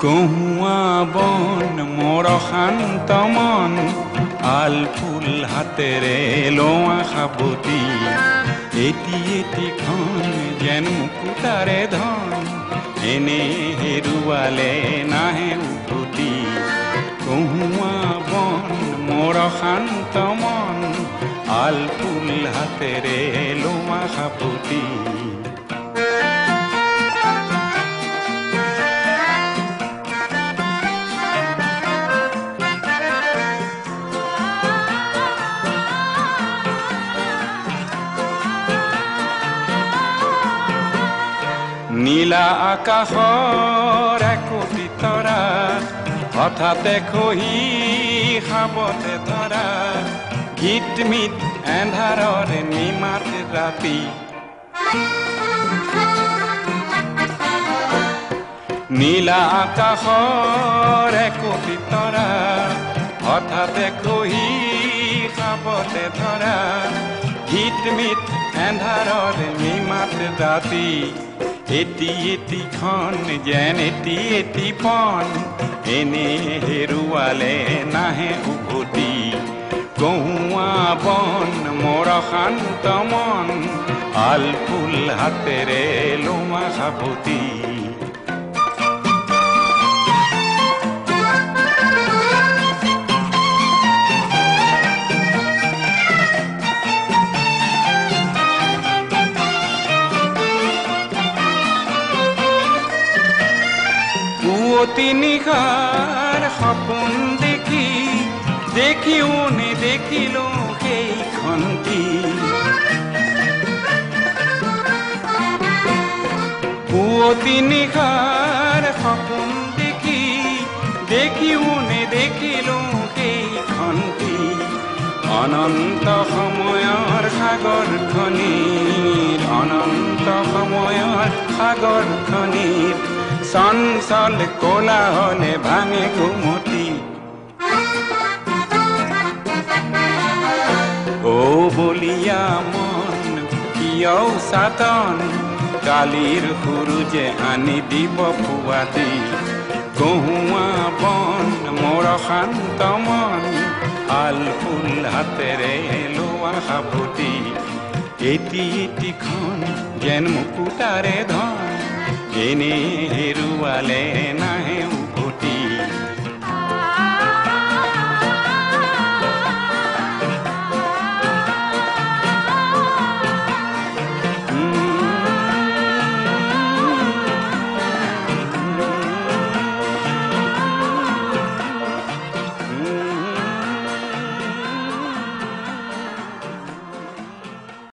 কহুয়া বন মোৰ শান্ত মন আল ফুল হাতেৰে লোৱা সাবতি এটি এটিখন যেন মুকুতাৰে ধন এনে হেৰুৱালে নাহে উভতি কহুয়া বন মোৰ শান্ত মন আল ফুল হাতেৰে লোৱা সাবতি নীলা আকাশৰ একোটি তৰা হঠাতে খহি সাবতে ধৰা গীতমিত এন্ধাৰৰ নিমাত ৰাতি নীলা আকাশৰ একোটি তৰা হঠাতে খহি সাবতে ধৰা গীতমিত এন্ধাৰৰ নিমাত ৰাতি এটি এটিখন যেন এটি এটি পন এনে হেৰুৱালে নাহে উভতি কহুৱা বন মোৰ শান্ত মন আল ফুল হাতেৰে লোৱা সাবতি পুৱতি নিশাৰ সপোন দেখি দেখিও নেদেখিলো সেইখনটি পুৱতি নিশাৰ সপোন দেখি দেখিও নেদেখিলো সেইখনটি অনন্ত সময়ৰ সাগৰখনিৰ অনন্ত সময়ৰ সাগৰখনিৰ চঞ্চল কোলাহলে ভাঙে ঘুমতি ও বলিয়া মন কিয় সাতন কালিৰ সূৰুজে আনি দিব পুৱাতি কহুৱা বন মোৰ শান্ত মন আল ফুল হাতেৰে লোৱা সাবতি এটি এটিখন যেন মুকুতাৰে ধন এনে হেৰুৱালে নাহে